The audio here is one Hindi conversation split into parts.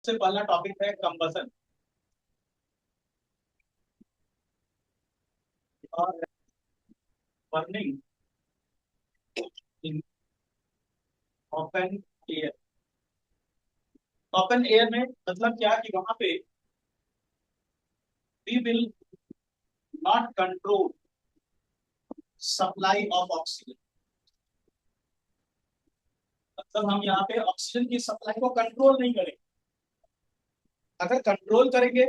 सबसे पहला टॉपिक है कंबसन और burning in open air. Open air में मतलब क्या कि वहां पे we will not control supply of oxygen. मतलब हम यहाँ पे ऑक्सीजन की सप्लाई को कंट्रोल नहीं करेंगे। अगर कंट्रोल करेंगे,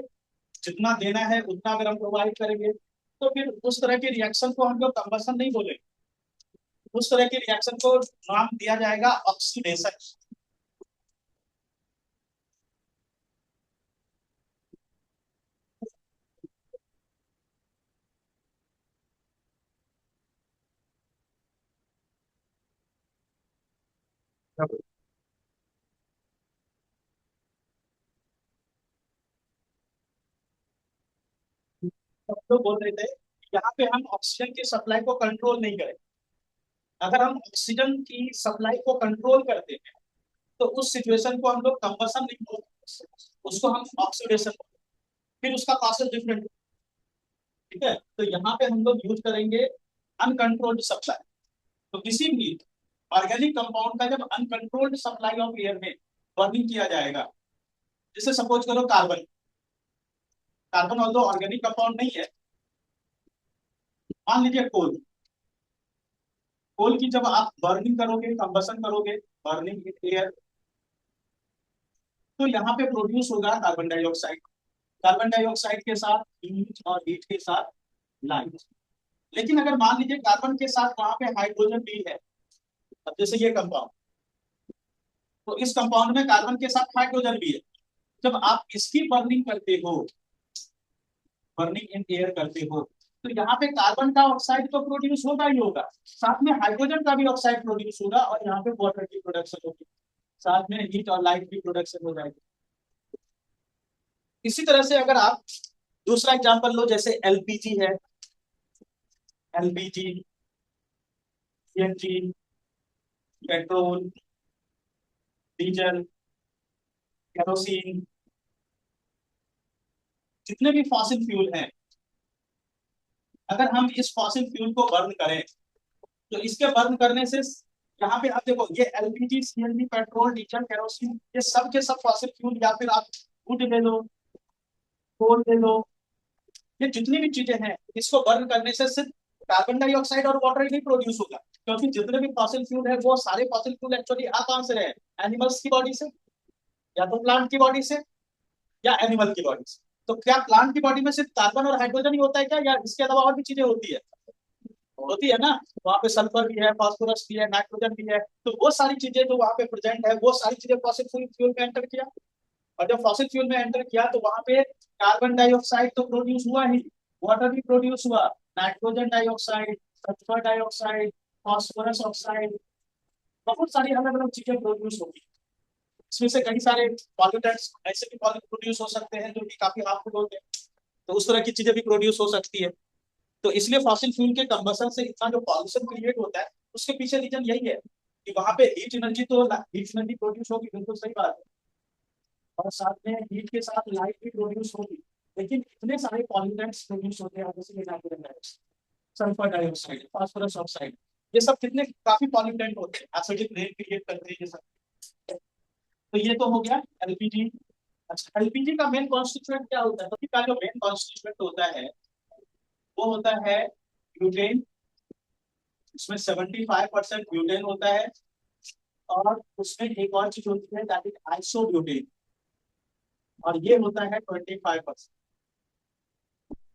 जितना देना है उतना अगर हम प्रोवाइड करेंगे, तो फिर उस तरह के रिएक्शन को हम लोग कंबसन नहीं बोलेंगे। उस तरह के रिएक्शन को नाम दिया जाएगा ऑक्सीडेशन। हम लोग बोल रहे थे यहाँ पे हम ऑक्सीजन की सप्लाई को कंट्रोल नहीं करें। अगर हम ऑक्सीजन की सप्लाई को कंट्रोल करते हैं तो उस सिचुएशन को हम लोग कंबसन नहीं बोलते, उसको हम ऑक्सीडेशन बोलते हैं। फिर उसका प्रोसेस डिफरेंट। ठीक है, तो यहाँ पे हम लोग यूज करेंगे अनकंट्रोल्ड सप्लाई। तो किसी भी ऑर्गेनिक कंपाउंड का जब अनकंट्रोल्ड सप्लाई ऑफ एयर में बर्निंग किया जाएगा, जैसे सपोज करो carbon. Carbon although organic compound नहीं है। मान लीजिए कोल। कोल की जब आप बर्निंग करोगे, कंबसन करोगे, बर्निंग एयर, तो यहाँ पे प्रोड्यूस होगा कार्बन डाइऑक्साइड। कार्बन डाइऑक्साइड के साथ हीट और हीट के साथ लाइट। लेकिन अगर मान लीजिए कार्बन के साथ वहां पे हाइड्रोजन भी है, अब जैसे ये कंपाउंड, तो इस कंपाउंड में कार्बन के साथ हाइड्रोजन भी है। जब आप इसकी बर्निंग करते हो, बर्निंग इन एयर करते हो, तो यहाँ पे कार्बन का ऑक्साइड तो प्रोड्यूस होगा ही होगा, साथ में हाइड्रोजन का भी ऑक्साइड प्रोड्यूस होगा और यहाँ पे वाटर की प्रोडक्शन होगी, साथ में हीट और लाइट की प्रोडक्शन हो जाएगी। इसी तरह से अगर आप दूसरा एग्जांपल लो, जैसे एलपीजी है। LPG, CNG, petrol, diesel, kerosene, जितने भी फॉसिल फ्यूल हैं, अगर हम इस फॉसिल फ्यूल को बर्न करें, तो इसके बर्न करने से यहाँ पे आप देखो, ये LPG, CNG, petrol, diesel, kerosene, ये सब के सब फॉसिल फ्यूल, या फिर आप वुड ले लो, कोल ले लो, ये जितनी भी चीजें हैं, इसको बर्न करने से सिर्फ कार्बन डाइऑक्साइड और वाटर ही नहीं प्रोड्यूस होगा। क्योंकि जितने भी फॉसिल फ्यूल है वो सारे फॉसिल फ्यूल एक्चुअली आ कहां से रहे? एनिमल्स की बॉडी से, या तो प्लांट की बॉडी से, या एनिमल की बॉडी से। तो क्या प्लांट की बॉडी में सिर्फ कार्बन और हाइड्रोजन ही होता है क्या, या इसके अलावा और भी चीजें होती है? होती है ना। वहाँ पे सल्फर भी है, फास्फोरस भी है, नाइट्रोजन भी है। तो वो सारी चीजें जो वहाँ पे प्रेजेंट है, वो सारी चीजें फॉसिल फ्यूल में एंटर किया। और जब फॉसिल फ्यूल में एंटर किया तो वहाँ पे कार्बन डाइऑक्साइड तो प्रोड्यूस हुआ ही, वाटर भी प्रोड्यूस हुआ, nitrogen dioxide, sulphur dioxide, phosphorus oxide, बहुत सारी अलग अलग चीजें प्रोड्यूस होगी। इसमें से कई सारे पॉल्यूटेंट्स ऐसे भी प्रोड्यूस हो सकते हैं जो कि काफी हार्मफुल होते हैं। तो उस तरह की चीजें भी प्रोड्यूस हो सकती है। तो इसलिए फॉसिल फ्यूल के कंबसन से इतना जो पॉल्यूशन क्रिएट होता है, उसके पीछे रीजन यही है कि वहां पे हीट एनर्जी प्रोड्यूस होगी, बिल्कुल सही बात है। और साथ में हीट के साथ लाइट भी प्रोड्यूस होगी। लेकिन इतने सारे पॉल्यूटेंट्स प्रोड्यूस होते हैं, जैसे nitrogen dioxide, sulphur dioxide, phosphorus oxide, ये सब कितने काफी पॉल्यूटेंट होते हैं, एसिडिक रेन क्रिएट करते हैं ये सब। तो ये तो हो गया एलपीजी। अच्छा, एलपीजी का मेन कॉन्स्टिट्यूएंट क्या होता है? तो का जो मेन कॉन्स्टिट्यूएंट होता है वो होता है ब्यूटेन। इसमें 75% ब्यूटेन होता है। और उसमें एक और चीज होती है, दैट इज आइसोब्यूटेन, और ये होता है 25%।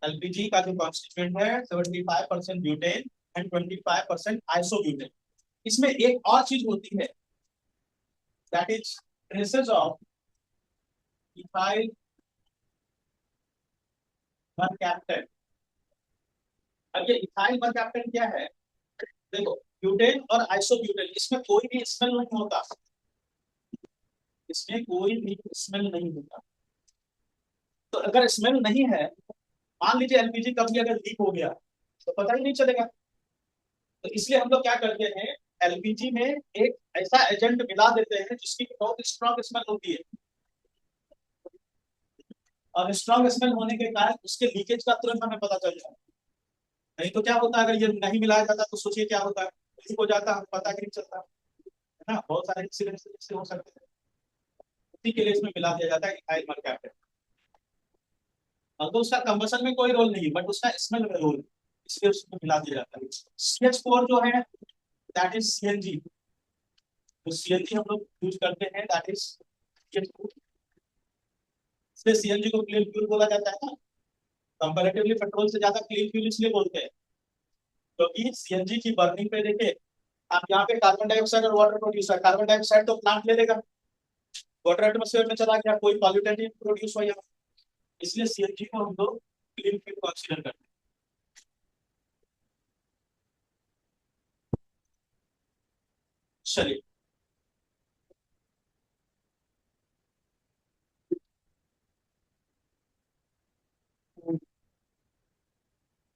एलपीजी का जो कॉन्स्टिट्यूएंट है 75% ब्यूटेन एंड 25% आइसोब्यूटेन। इसमें एक और चीज होती है, that is traces of ethyl mercaptan. अब ये इथाइल मरकैप्टन क्या है? देखो, ब्यूटेन और आइसोब्यूटेन, इसमें कोई भी स्मेल नहीं होता। इसमें कोई भी स्मेल नहीं होता। तो अगर स्मेल नहीं है, मान लीजिए एलपीजी कभी अगर लीक हो गया, तो पता ही नहीं चलेगा। तो इसलिए हम लोग क्या करते हैं, एलपीजी में एक ऐसा एजेंट मिला देते हैं जिसकी बहुत स्ट्रॉन्ग स्मेल होती है। और स्ट्रॉन्ग स्मेल होने के कारण उसके लीकेज का तुरंत हमें पता चल जाता है। नहीं तो क्या होता है, अगर ये नहीं मिलाया जाता तो सोचिए क्या होता है, लीक हो जाता है, पता नहीं चलता है ना। बहुत सारे इंसिडेंट्स इससे हो सकते हैं, उसी के लिए इसमें मिला दिया जाता है इथाइल मरकैप्टाइड। तो उसका कंबशन में कोई रोल नहीं, बट उसका स्मेल में रोल, इसलिए उसमें मिला दिया जाता है। CH4 जो है दैट इज CNG। तो CNG हम लोग यूज करते हैं, दैट इज CH4। इसलिए CNG को क्लीन फ्यूल बोला जाता है ना। कंपैरेटिवली पेट्रोल से ज्यादा क्लीन फ्यूल इसलिए बोलते हैं क्योंकि CNG की बर्निंग पे देखिए, आप यहाँ पे कार्बन डाइऑक्साइड और वाटर प्रोड्यूस है। कार्बन डाइऑक्साइड तो प्लांट ले लेगा, वाटर एटमोस्फेयर में चला गया, कोई पॉल्यूटेंट प्रोड्यूस हुआ यहाँ, इसलिए CNG को हम लोग क्लीन फ्यूल कंसीडर करते हैं। चलिए,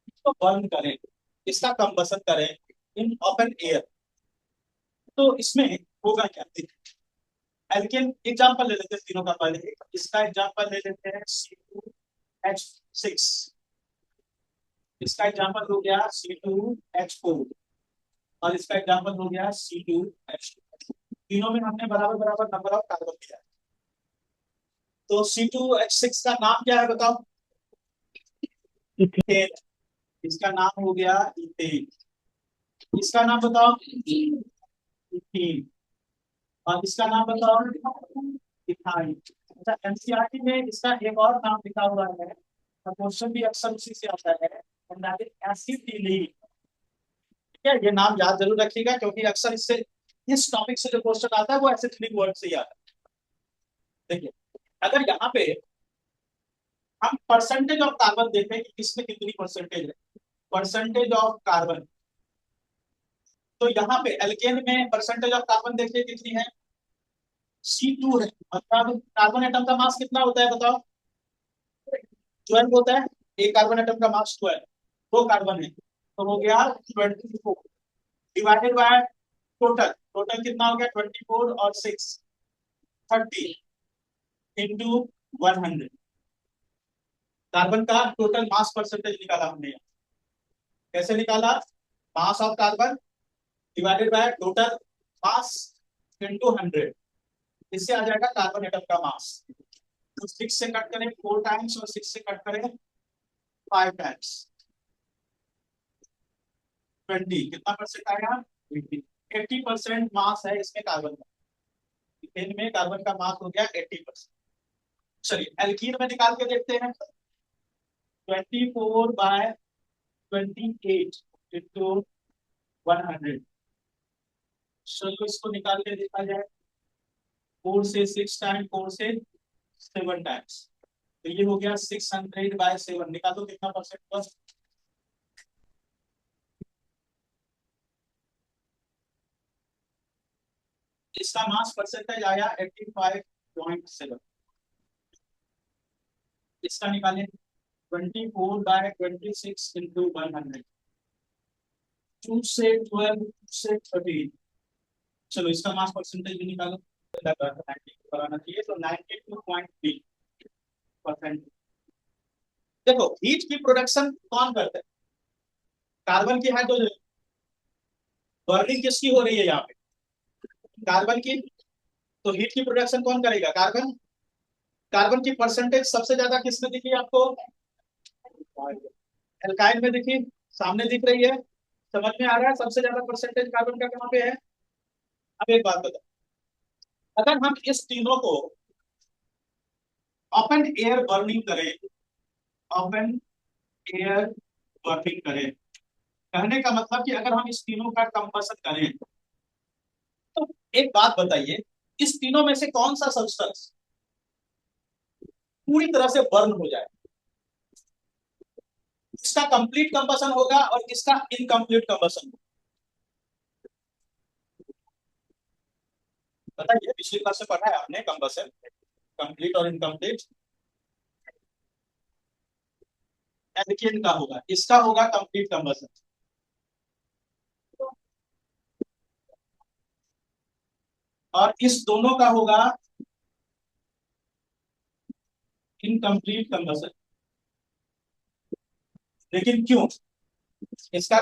इसको बर्न करें, इसका कंबसन करें इन ओपन एयर, तो इसमें होगा क्या। एल्केन एग्जांपल ले लेते हैं तीनों का। पहले इसका एग्जांपल ले लेते हैं C2H6। इसका एग्जांपल हो गया C2H4 और इसका एग्जांपल हो गया C2H2। तीनों में हमने बराबर बराबर नंबर ऑफ कार्बन दिया है। तो C2H6 का नाम क्या है बताओ। इथेन। इसका नाम हो गया इथेन। इसका नाम बताओ इथीन। और इसका नाम बताओ इथाइन। अच्छा, एनसीईआरटी में इसका एक और नाम लिखा हुआ है, क्वेश्चन भी अक्सर उसी से आता है, एसिटिलीन। ठीक है, ये नाम याद जरूर रखिएगा क्योंकि अक्सर इससे, इस टॉपिक से जो क्वेश्चन आता है वो एसिटिलीन वर्ड से ही आता है। देखिए, अगर यहाँ पे हम परसेंटेज ऑफ कार्बन देखें कि किसमें कितनी परसेंटेज है, परसेंटेज ऑफ कार्बन, तो यहाँ पे एल्केन में परसेंटेज ऑफ कार्बन देखिए कितनी है, C2 है। मतलब कार्बन एटम का मास कितना होता है बताओ, 12 होता है। एक कार्बन एटम का मास 12, दो कार्बन है तो हो गया 24 डिवाइडेड बाय टोटल, टोटल कितना हो गया 24 और 6 30 इंटू 100। कार्बन का टोटल मास परसेंटेज निकाला हमने यहाँ। कैसे निकाला, mass of carbon divided by total mass into 100, इससे आ जाएगा कार्बन एटम का मास। तो 6 से कट करें 4 टाइम्स और 6 से कट करें 5 टाइम्स, 20 कितना परसेंट आएगा, 80% मास है इसमें कार्बन का। इथेन में कार्बन का मास हो गया 80%। चलिए एल्कीन में निकाल के देखते हैं। 24/28 इंटू 100। चलो इसको निकाल के देखा जाए, 4 से 6 टाइम, 4 से 7 टाइम्स, तो ये हो गया 600/7। निकालो कितना परसेंट बस। इसका मास परसेंटेज आया 85.7। इसका निकालें 24/26 इंटू 100, 2 से 12, 2 से 13। चलो इसका मास परसेंटेज भी निकालो, 90 बनाना चाहिए, तो 92.3%। देखो हीट की प्रोडक्शन कौन करता है, कार्बन की हाइड्रोजन, बर्निंग किसकी हो रही है यहाँ पे, कार्बन की। तो हीट की प्रोडक्शन कौन करेगा, कार्बन। कार्बन की परसेंटेज सबसे ज्यादा किसमें दिखी आपको, एल्काइल में दिखी, सामने दिख रही है, समझ में आ रहा है सबसे ज्यादा परसेंटेज कार्बन का कहाँ पे है। अब एक बात बताओ, अगर हम इस तीनों को ओपन एयर बर्निंग करें, ओपन एयर बर्निंग करें, कहने का मतलब कि अगर हम इस तीनों का कंबसन करें, तो एक बात बताइए, इस तीनों में से कौन सा सब्सटेंस पूरी तरह से बर्न हो जाए, इसका कंप्लीट कंबसन होगा और इसका इनकम्प्लीट कंबसन होगा। बताइए, पिछली क्लास से पढ़ा है आपने कंबसन, कंप्लीट और इनकम्प्लीट। एल्केन का होगा, इसका होगा कंप्लीट कंबसन। और इस दोनों का होगा इनकम्प्लीट कंबसन। लेकिन क्यों इसका?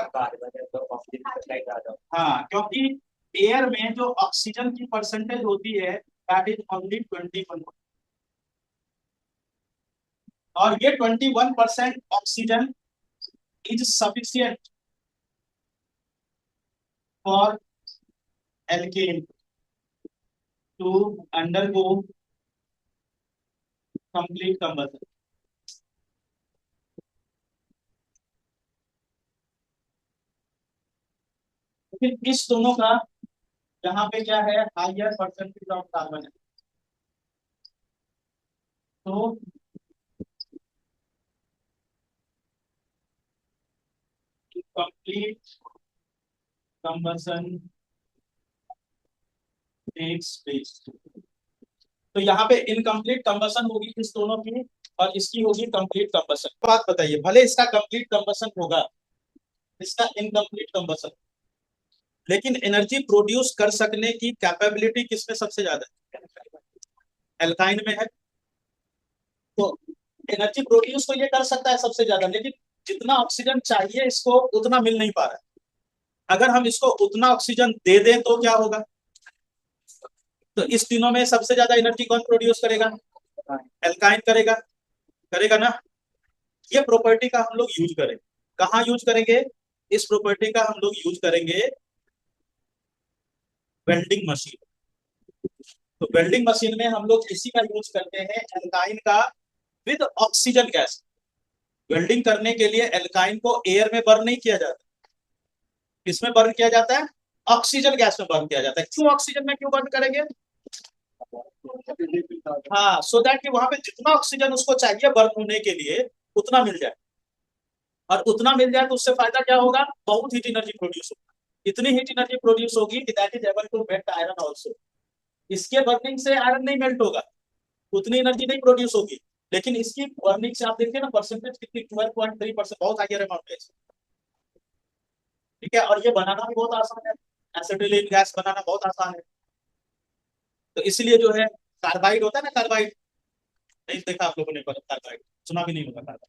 हाँ, क्योंकि एयर में जो ऑक्सीजन की परसेंटेज होती है दैट इज ओनली 21, और ये 21% oxygen is sufficient for alkane to undergo complete combustion. फिर इस दोनों का यहाँ पे क्या है, हायर परसेंटेज ऑफ कार्बन है, तो कंप्लीट कंबसन टेक्स प्लेस। तो यहाँ पे इनकम्प्लीट कंबसन होगी इस दोनों की, और इसकी होगी कंप्लीट कंबसन। बात बताइए, भले इसका कंप्लीट कंबसन होगा, इसका इनकम्प्लीट कंबसन, लेकिन एनर्जी प्रोड्यूस कर सकने की कैपेबिलिटी किसमें सबसे ज्यादा है? एल्काइन में है। तो एनर्जी प्रोड्यूस तो ये कर सकता है सबसे ज्यादा, लेकिन जितना ऑक्सीजन चाहिए इसको उतना मिल नहीं पा रहा है। अगर हम इसको उतना ऑक्सीजन दे दें तो क्या होगा? तो इस तीनों में सबसे ज्यादा एनर्जी कौन प्रोड्यूस करेगा? एल्काइन करेगा। करेगा ना? ये प्रॉपर्टी का हम लोग यूज करें, कहाँ यूज करेंगे? इस प्रॉपर्टी का हम लोग यूज करेंगे वेल्डिंग मशीन। तो वेल्डिंग मशीन में हम लोग इसी का यूज करते हैं, एल्काइन का विद ऑक्सीजन गैस। वेल्डिंग करने के लिए एल्काइन को एयर में बर्न नहीं किया जाता, किसमें बर्न किया जाता है? ऑक्सीजन गैस में बर्न किया जाता है। क्यों ऑक्सीजन में क्यों बर्न करेंगे? हाँ, सो दैट कि वहां पे जितना ऑक्सीजन उसको चाहिए बर्न होने के लिए उतना मिल जाए, और उतना मिल जाए तो उससे फायदा क्या होगा? बहुत हीट एनर्जी प्रोड्यूस होगी। इतनी हीट एनर्जी प्रोड्यूस होगी कि that is able to melt iron also. इसके बर्निंग से आयरन नहीं मेल्ट होगा, उतनी एनर्जी नहीं प्रोड्यूस होगी, लेकिन इसकी बर्निंग से आप देखिए ना परसेंटेज कितनी, 12.3%, बहुत हायर अमाउंट है। ठीक है, और ये बनाना भी बहुत आसान है, एसिटिलीन गैस बनाना बहुत आसान है। तो इसलिए जो है, कार्बाइड होता है ना, कार्बाइड, नहीं देखा आप लोगों ने? कार्बाइड सुना भी नहीं होगा कार्बाइड।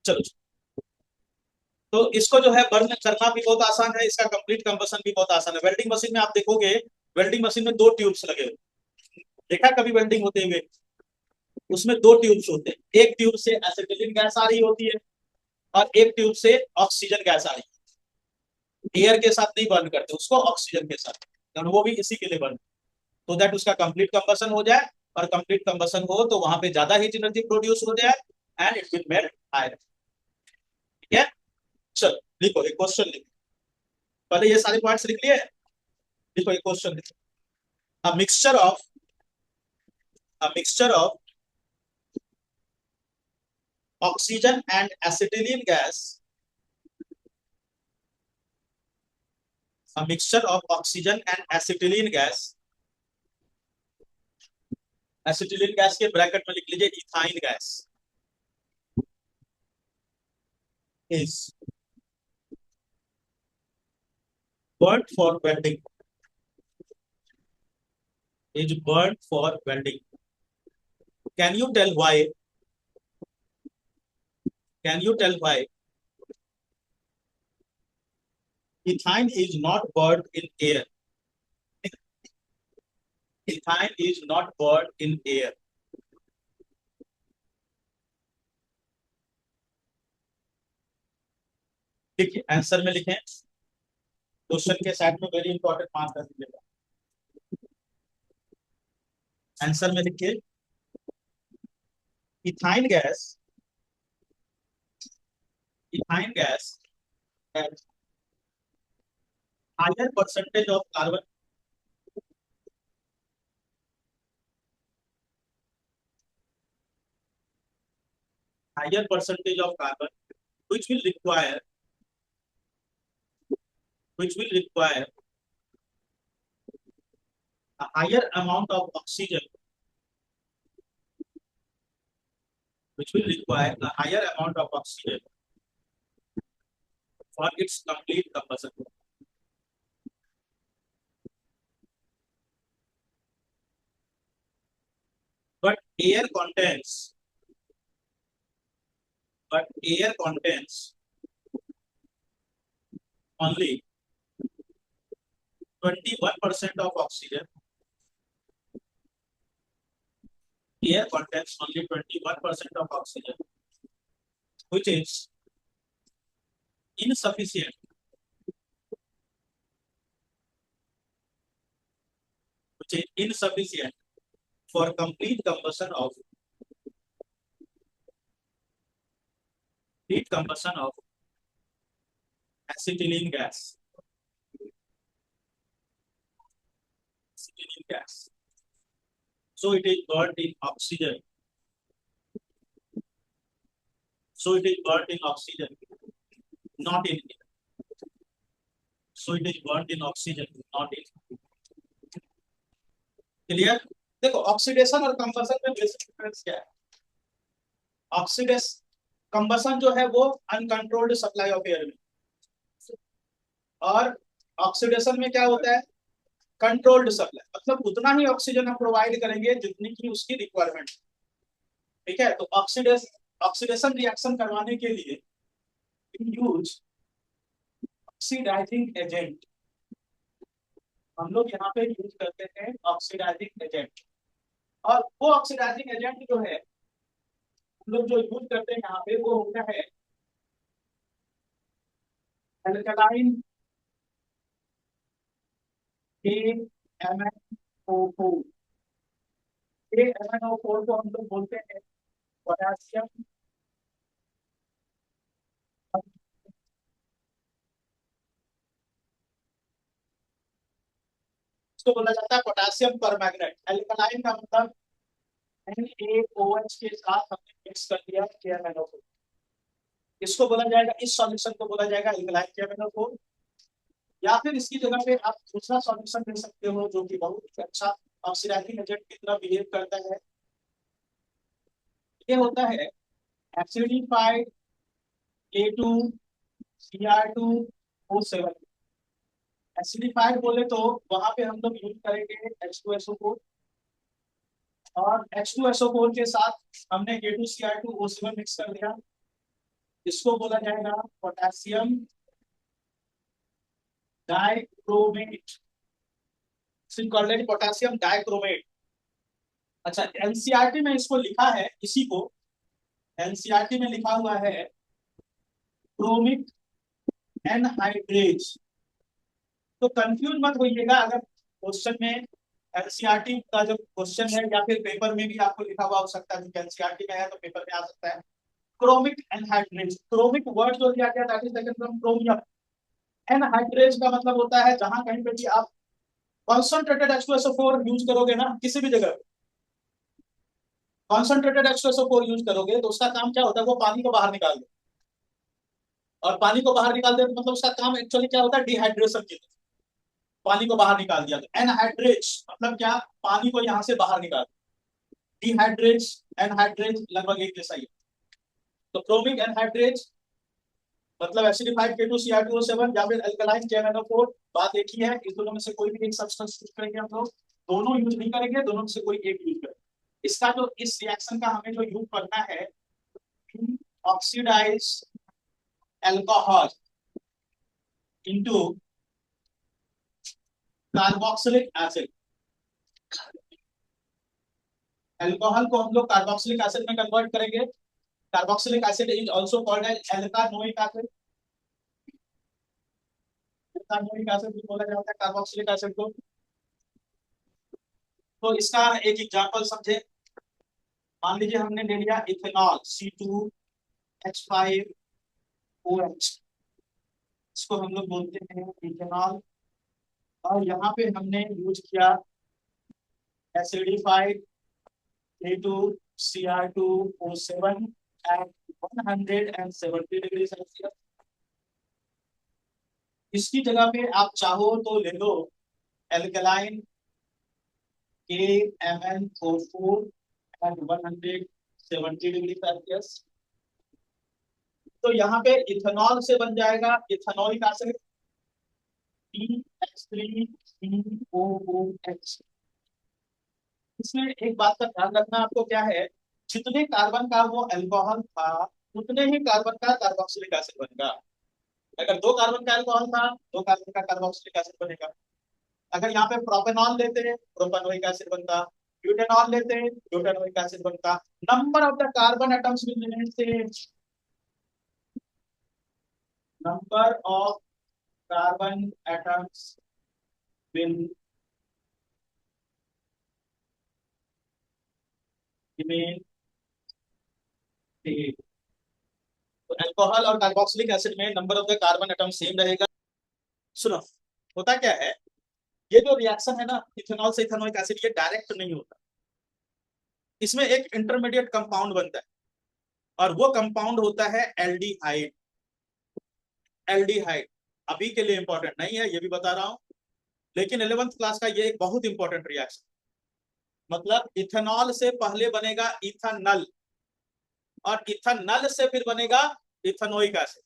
चलो, तो इसको जो है बर्न करना भी बहुत आसान है, इसका कंप्लीट कंबसन भी बहुत आसान है। वेल्डिंग मशीन में आप देखोगे, वेल्डिंग मशीन में दो ट्यूब्स लगे हुए, देखा कभी वेल्डिंग होते हुए? उसमें दो ट्यूब्स होते हैं, एक ट्यूब से एसिटिलीन गैस आ रही होती है, और एक ट्यूब से ऑक्सीजन गैस आ रही है। एयर के साथ नहीं बर्न करते उसको, ऑक्सीजन के साथ, और वो भी इसी के लिए बर्न, तो दैट उसका कंप्लीट कंबसन हो जाए। और कंप्लीट कंबसन हो तो वहां पे ज्यादा हीट एनर्जी प्रोड्यूस हो जाए, and it will melt iron. ठीक है, चलो लिखो एक क्वेश्चन लिखो, पहले ये सारे पॉइंट्स लिख लिए। लिखो एक क्वेश्चन लिखो, a mixture of a mixture of oxygen and acetylene gas, a mixture of oxygen and acetylene gas, acetylene gas के ब्रैकेट में लिख लीजिए ethyne gas, is burnt for welding, is burnt for welding. Can you tell why? Can you tell why ethine is not burned in air? Ethine is not burned in air. देखिए आंसर में लिखें, क्वेश्चन के साइड में वेरी इंपॉर्टेंट मार्क कर दीजिएगा। आंसर में लिखिए, ethyne gas, ethyne gas has higher percentage of carbon, higher percentage of carbon, which will require, which will require a higher amount of oxygen, which will require a higher amount of oxygen for its complete combustion. air contains, but air contains only 21% of oxygen. Air contains only 21% of oxygen, which is insufficient, for complete combustion of heat combustion of acetylene gas. Acetylene gas. So it is burnt in oxygen. So it is burnt in oxygen, not in air. So it is burnt in oxygen, not in. Clear? देखो ऑक्सीडेशन और कंबसन में बेसिक डिफरेंस क्या है? ऑक्सीडेशन कंबसन जो है वो अनकंट्रोल्ड सप्लाई ऑफ एयर में, और ऑक्सीडेशन में क्या होता है? कंट्रोल्ड सप्लाई, मतलब उतना ही ऑक्सीजन हम प्रोवाइड करेंगे जितनी की उसकी रिक्वायरमेंट। ठीक है, तो ऑक्सीडेशन रिएक्शन करवाने के लिए यूज ऑक्सीडाइजिंग एजेंट, हम लोग यहाँ पे यूज करते हैं ऑक्सीडाइजिंग एजेंट। और वो ऑक्सीडाइजिंग एजेंट जो है हम लोग जो यूज करते हैं यहाँ पे वो होता है एल्कलाइन KMnO4। KMnO4 को हम लोग बोलते हैं पोटेशियम, इसको बोला जाता है पोटेशियम परमैंगनेट। एल्कलाइन का मतलब NaOH के साथ हमने मिक्स कर दिया KMnO4, इसको बोला जाएगा, इस सॉल्यूशन को बोला जाएगा एल्कलाइन KMnO4। या फिर इसकी जगह पे आप दूसरा सॉल्यूशन ले सकते हो जो कि बहुत अच्छा ऑक्सीडाइजिंग एजेंट की तरह बिहेव करता है। ये होता है एसिडिफाइड K2Cr2O7। एसिडिफाइड बोले तो वहां पे हम लोग यूज करेंगे H2SO4, और H2SO4 के साथ हमने K2Cr2O7 मिक्स कर दिया, इसको बोला जाएगा पोटेशियम डाइक्रोमेट, पोटेशियम डाइक्रोमेट। अच्छा, एनसीईआरटी में इसको लिखा है, इसी को एनसीईआरटी में लिखा हुआ है क्रोमिक एनहाइड्रेज। तो कंफ्यूज मत होइएगा, अगर क्वेश्चन में एनसीईआरटी का जो क्वेश्चन है या फिर पेपर में भी आपको लिखा हुआ हो सकता है, एनसीईआरटी में है तो पेपर में आ सकता है। क्रोमिक एनहाइड्रेज, क्रोमिक वर्ड जो दिया गया that is taken from chromium. Anhydrase का मतलब होता है जहां कहीं पे भी आप कॉन्सेंट्रेटेड H2SO4 यूज करोगे ना, किसी भी जगह कॉन्सेंट्रेटेड H2SO4 यूज करोगे तो उसका काम क्या होता है? वो पानी को बाहर निकाल दे, और पानी को बाहर निकाल दे तो मतलब उसका काम एक्चुअली क्या होता है? डिहाइड्रेशन की तरह पानी को बाहर निकाल दिया। तो एनहाइड्रेज मतलब क्या? पानी को यहाँ से बाहर निकाल। डिहाइड्रेज एनहाइड्रेज लगभग एक जैसा ही। तो क्रोमिक एनहाइड्रेज मतलब एसिडिफाइड K2Cr2O7 या फिर अल्कलाइन KMnO4, बात एक ही है। इस दोनों में से कोई भी एक सब्सटेंस यूज करेंगे हम लोग, दोनों यूज नहीं करेंगे, दोनों में से कोई एक यूज करेंगे। इसका जो इस रिएक्शन का हमें जो यूज करना है, oxidise alcohol into carboxylic acid. Alcohol को हम लोग कार्बोक्सिलिक एसिड में कन्वर्ट करेंगे। Carboxylic acid is also called as alkanoic acid. Alkanoic acid भी बोला जाता है कार्बोक्सिलिक एसिड को। तो इसका एक एग्जांपल समझे। मान लीजिए हमने ले लिया इथेनॉल C2H5OH, इसको हम लोग बोलते हैं इथेनॉल। और यहाँ पे हमने यूज किया acidified K2Cr2O7 at 170 degree Celsius. इसकी जगह पे आप चाहो तो ले लो alkaline KMnO4 at 170 degree Celsius. तो यहाँ पे इथेनॉल से बन जाएगा इथेनॉइक एसिड CH3COOH। इसमें एक बात का ध्यान रखना आपको क्या है, जितने कार्बन का वो अल्कोहल था उतने ही कार्बन का कार्बोक्सिलिक एसिड बनेगा। अगर 2 कार्बन का अल्कोहल था 2 कार्बन का कार्बोक्सिलिक एसिड बनेगा। अगर यहाँ पे प्रोपेनॉल लेते हैं प्रोपेनोइक एसिड बनता, ब्यूटेनॉल लेते हैं ब्यूटेनोइक एसिड बनता। Number of the carbon atoms will remain same, number of carbon atoms will remain same. तो अल्कोहल और कार्बोक्सिलिक एसिड में number of the carbon atom same रहेगा। सुनो, होता क्या है, ये जो रिएक्शन है ना इथेनॉल से इथेनोइक एसिड, ये डायरेक्ट नहीं होता, इसमें एक इंटरमीडिएट कंपाउंड बनता है और वो कंपाउंड होता है एल्डिहाइड। एल्डिहाइड अभी के लिए इंपॉर्टेंट नहीं है, ये भी बता रहा हूं, लेकिन 11th क्लास का ये एक बहुत इंपॉर्टेंट रिएक्शन। मतलब इथेनॉल से पहले बनेगा इथेनॉल और इथेनॉल से फिर बनेगा इथेनोइक एसिड।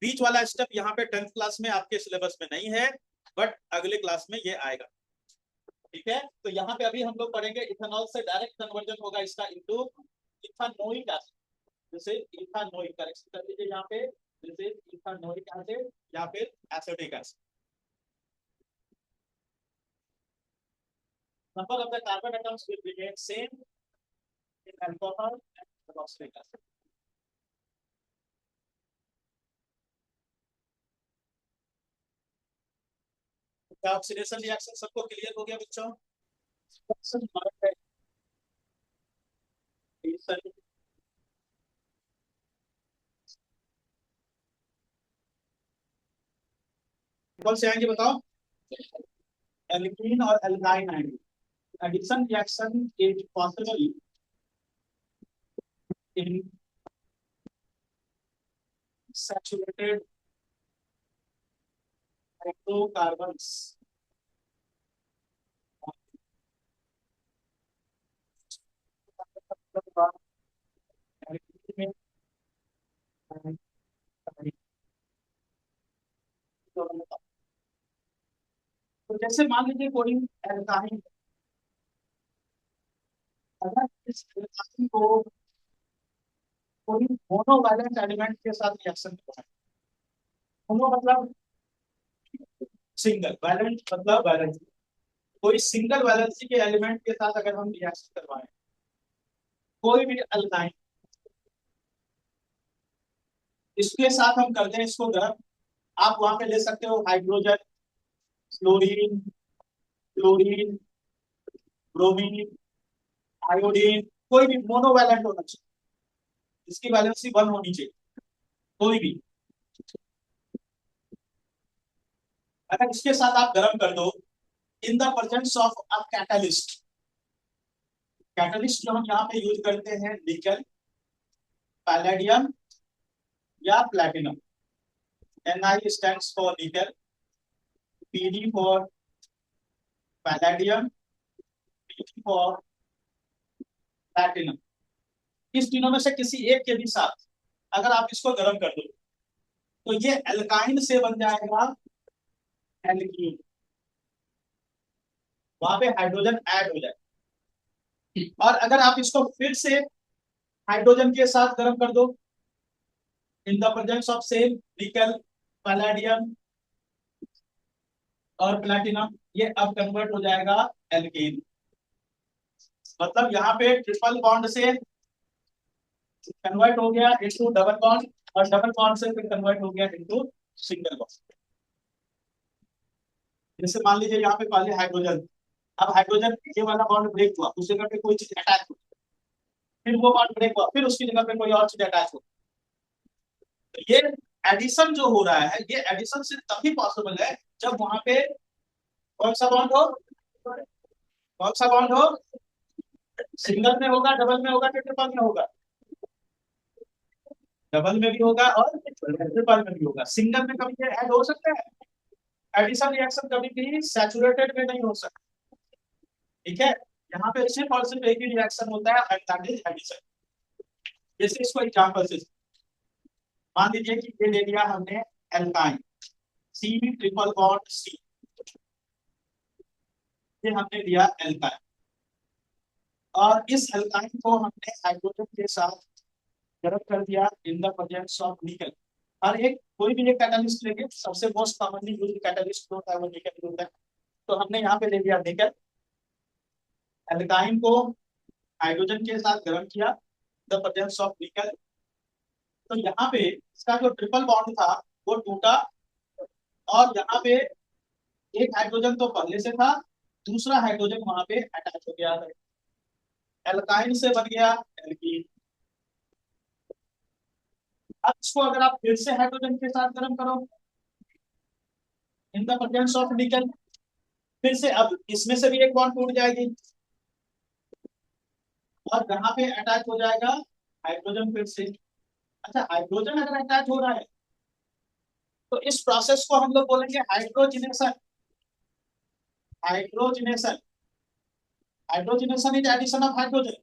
बीच वाला स्टेप यहाँ पे 10th क्लास में आपके सिलेबस में नहीं है, बट अगले क्लास में ये आएगा। ठीक है, तो यहाँ पे अभी हम लोग पढ़ेंगे इथेनॉल से डायरेक्ट कन्वर्जन होगा इसका इनटू इथेनोइक एसिड। जैसे इथेनोइक करेक्शन कर लीजिए यहाँ पे, जैसे इथेनोइक एसिड या फिर acidic acid. Number of the carbon atoms will remain same in alcohol and carboxylic acid. क्या ऑक्सीडेशन रिएक्शन सबको क्लियर हो गया बच्चों? कौन से आएंगे बताओ? एल्कीन और एल्काइन आएंगे। Addition reaction is possible in saturated hydrocarbons. तो जैसे मान लीजिए कोई एल्काइन, अगर इस एल्काइन को कोई मोनोवैलेंट एलिमेंट के साथ रिएक्शन करवाएं, मोनो मतलब सिंगल, वैलेंट मतलब वैलेंस, कोई सिंगल वैलेंसी के एलिमेंट के साथ अगर हम रिएक्शन करवाएं कोई भी अल्काइन, इसके साथ हम करते हैं इसको गर्म। आप वहां पे ले सकते हो hydrogen, chlorine, chlorine, bromine, iodine, कोई भी मोनोवैलेंट होना चाहिए, इसकी वैलेंसी 1 होनी चाहिए कोई भी। अगर इसके साथ आप गर्म कर दो इन the presence of a catalyst, catalyst जो हम यहाँ पे यूज करते हैं निकल, पैलेडियम या platinum. Ni stands for nickel, Pd for palladium, Pg for platinum। इस तीनों में से किसी एक के भी साथ अगर आप इसको गर्म कर दो तो ये एल्काइन से बन जाएगा एल्कीन, वहां पे हाइड्रोजन ऐड हो जाए। और अगर आप इसको फिर से हाइड्रोजन के साथ गर्म कर दो इन द प्रेजेंस ऑफ सेम निकल, पैलेडियम और प्लैटिनम, ये अब कन्वर्ट हो जाएगा एल्कीन। मतलब यहाँ पे ट्रिपल बॉन्ड से कन्वर्ट हो गया इनटू डबल बॉन्ड और डबल बॉन्ड से फिर कन्वर्ट हो गया इनटू सिंगल बॉन्ड। जैसे मान लीजिए यहाँ पे पहले हाइड्रोजन, अब हाइड्रोजन ये वाला बॉन्ड ब्रेक हुआ, उस जगह पे कोई चीज अटैच हुई, फिर वो बॉन्ड ब्रेक हुआ, फिर उसकी जगह पे कोई और चीज अटैच हुई। तो ये एडिशन जो हो रहा है, ये एडिशन सिर्फ तभी पॉसिबल है जब वहां पे कौन सा बॉन्ड हो, कौन सा बॉन्ड हो, सिंगल में होगा, डबल में होगा, ट्रिपल में होगा। डबल में भी होगा और ट्रिपल में भी होगा। सिंगल में कभी ये ऐड हो सकता है, एडिशन रिएक्शन कभी भी सैचुरेटेड में नहीं हो सकता। ठीक है, यहाँ पे सिर्फ और सिर्फ एक ही रिएक्शन होता है दैट इज एडिशन। जैसे इसको एग्जांपल से मान लीजिए कि ये ले लिया हमने alkyne, C triple bond C, ये हमने लिया एल्काइन। और इस अल्काइन को हमने हाइड्रोजन के साथ गर्म कर दिया इन द प्रेजेंस ऑफ निकल। हर एक कोई भी एक कैटालिस्ट लेंगे, सबसे मोस्ट कॉमनली यूज्ड कैटालिस्ट होता है वो निकल होता है। तो हमने यहाँ पे ले लिया निकल, एल्काइन को हाइड्रोजन के साथ गर्म किया द प्रेजेंस ऑफ निकल। तो यहाँ पे इसका जो ट्रिपल बॉन्ड था वो टूटा, और यहाँ पे एक हाइड्रोजन तो पहले से था, दूसरा हाइड्रोजन वहां पे अटैच हो गया है, एल्काइन से बन गया एल्कीन। अब इसको अगर आप फिर से हाइड्रोजन के साथ गर्म करो इन द प्रेजेंस ऑफ निकल, फिर से अब इसमें से भी एक बॉन्ड टूट जाएगी और यहाँ पे अटैच हो जाएगा हाइड्रोजन फिर से। अच्छा, हाइड्रोजन अगर अटैच हो रहा है तो इस प्रोसेस को हम लोग बोलेंगे hydrogenation. Hydrogenation, hydrogenation is addition of hydrogen,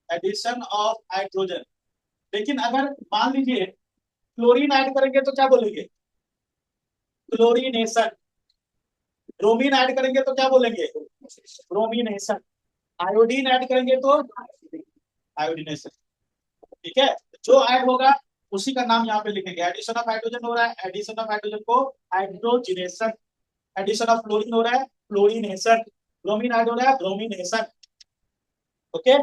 addition of hydrogen. लेकिन अगर मान लीजिए क्लोरीन ऐड करेंगे तो क्या बोलेंगे, क्लोरीनेशन। ब्रोमीन ऐड करेंगे तो क्या बोलेंगे, ब्रोमीनेशन। आयोडीन ऐड करेंगे तो आयोडीनेशन। ठीक है, जो ऐड होगा उसी का नाम यहाँ पे लिखेंगे। एडिशन ऑफ हाइड्रोजन हो रहा है, एडिशन ऑफ हाइड्रोजन को हाइड्रोजिनेशन। एडिशन ऑफ क्लोरीन हो रहा है, क्लोरीनेशन। ब्रोमीन ऐड हो रहा है, ब्रोमीनेशन। ओके,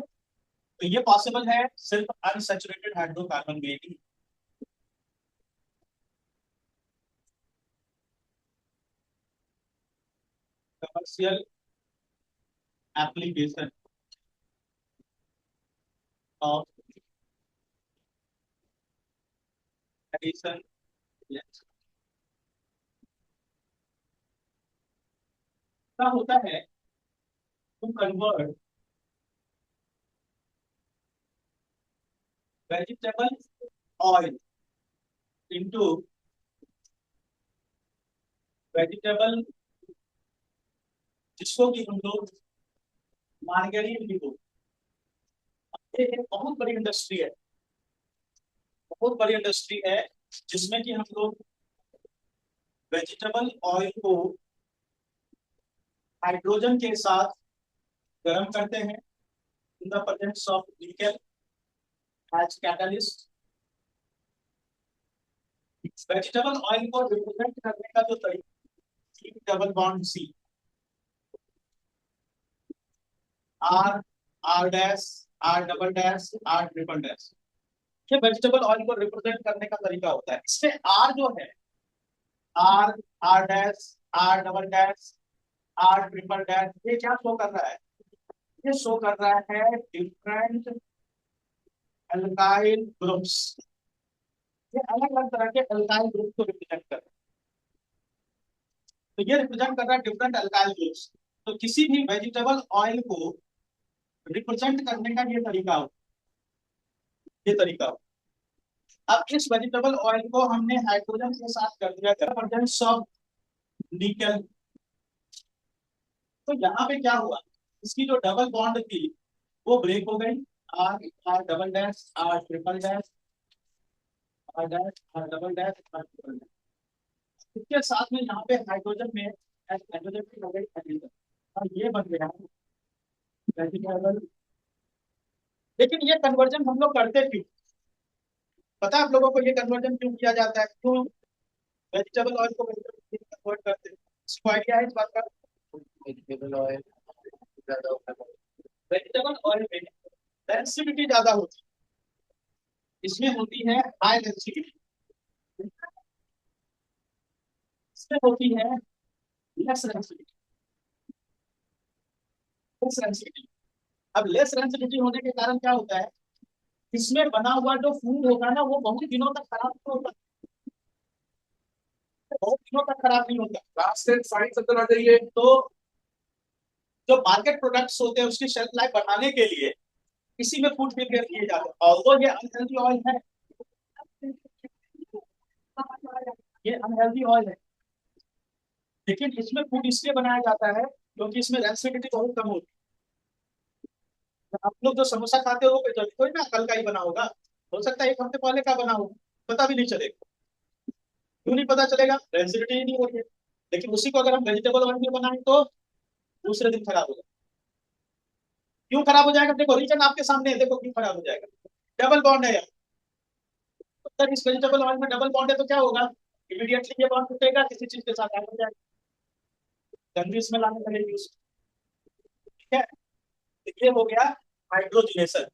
तो ये पॉसिबल है सिर्फ अनसैचुरेटेड हाइड्रोकार्बन में ही। कमर्शियल एप्लीकेशन ऑफ एडिशन, क्या होता है to convert vegetable oil into vegetable, जिसको कि हम लोग मार्गरीन भी बोलते हैं। ये एक बहुत बड़ी इंडस्ट्री है, बहुत बड़ी इंडस्ट्री है जिसमें कि हम लोग वेजिटेबल ऑयल को हाइड्रोजन के साथ गर्म करते हैं in the presence of nickel as catalyst. Vegetable oil को रिप्रेजेंट करने का जो तरीका, double bond C, R, R dash, R double dash, R triple dash, ये वेजिटेबल ऑयल को रिप्रेजेंट करने का तरीका होता है। इससे आर जो है, R, R dash, R double dash, R triple dash, ये क्या शो कर रहा है, ये शो कर रहा है डिफरेंट अल्काइल ग्रुप्स। ये अलग अलग तरह के अल्काइल ग्रुप को रिप्रेजेंट कर रहा है। तो ये रिप्रेजेंट कर रहा है डिफरेंट अल्काइल ग्रुप्स। तो किसी भी वेजिटेबल ऑयल को रिप्रेजेंट करने का ये तरीका हो, ये तरीका हो। अब इस वेजिटेबल ऑयल को हमने हाइड्रोजन के साथ कर दिया प्रेजेंस ऑफ निकल। तो यहाँ पे क्या हुआ, इसकी जो डबल बॉन्ड थी वो ब्रेक हो गई, R, R double dash, R triple dash, R dash, R double dash, R triple dash. इसके साथ में यहाँ पे हाइड्रोजन में हाइड्रोजन की हो गई हाइड्रोजन, और ये बन गया वेजिटेबल। लेकिन ये कन्वर्जन हम लोग करते क्यों, पता है आप लोगों को ये कन्वर्जन क्यों किया जाता है, क्यों वेजिटेबल ऑयल को वेजिटेबल कन्वर्ट करते हैं, इसको आइडिया है इस बात का। वेजिटेबल ऑयल ज्यादा होता है, वेजिटेबल ऑयल में डेंसिटी ज्यादा होती है, इसमें होती है हाई डेंसिटी, इसमें होती है लेस डेंसिटी, लेस डेंसिटी। अब लेस डेंसिटी होने के कारण क्या होता है, इसमें बना हुआ जो फूड होगा ना वो बहुत दिनों तक खराब नहीं होता, बहुत दिनों तक खराब नहीं होता। लास्ट से 70 आ जाइए। तो जो मार्केट प्रोडक्ट्स होते हैं उसकी शेल्फ लाइफ बढ़ाने के लिए इसी में फूड प्रिपेयर किए जाते हैं, और ये अनहेल्दी ऑयल है, ये अनहेल्दी ऑयल है, लेकिन इसमें फूड इसलिए बनाया जाता है क्योंकि इसमें रेंसिडिटी बहुत कम होती है। आप लोग जो समोसा खाते हो वो कोई ना कल का ही बना होगा, हो सकता है एक हफ्ते पहले का बना हो, पता भी नहीं चलेगा। क्यों नहीं पता चलेगा, रेंसिडिटी ही नहीं होती है। लेकिन उसी को अगर हम वेजिटेबल ऑयल में बनाएं तो दूसरे दिन खराब हो जाए। क्यों खराब हो जाएगा? देखो रीजन आपके सामने है, देखो क्यों खराब हो जाएगा। डबल बॉन्ड है यार, तो इस वेजिटेबल ऑयल में डबल बॉन्ड है तो क्या होगा? इमीडिएटली ये बॉन्ड टूटेगा, किसी चीज के साथ ऐड हो जाएगा, गंदी स्मेल आने लगेगी उसकी। ठीक है, तो ये हो गया हाइड्रोजनेशन।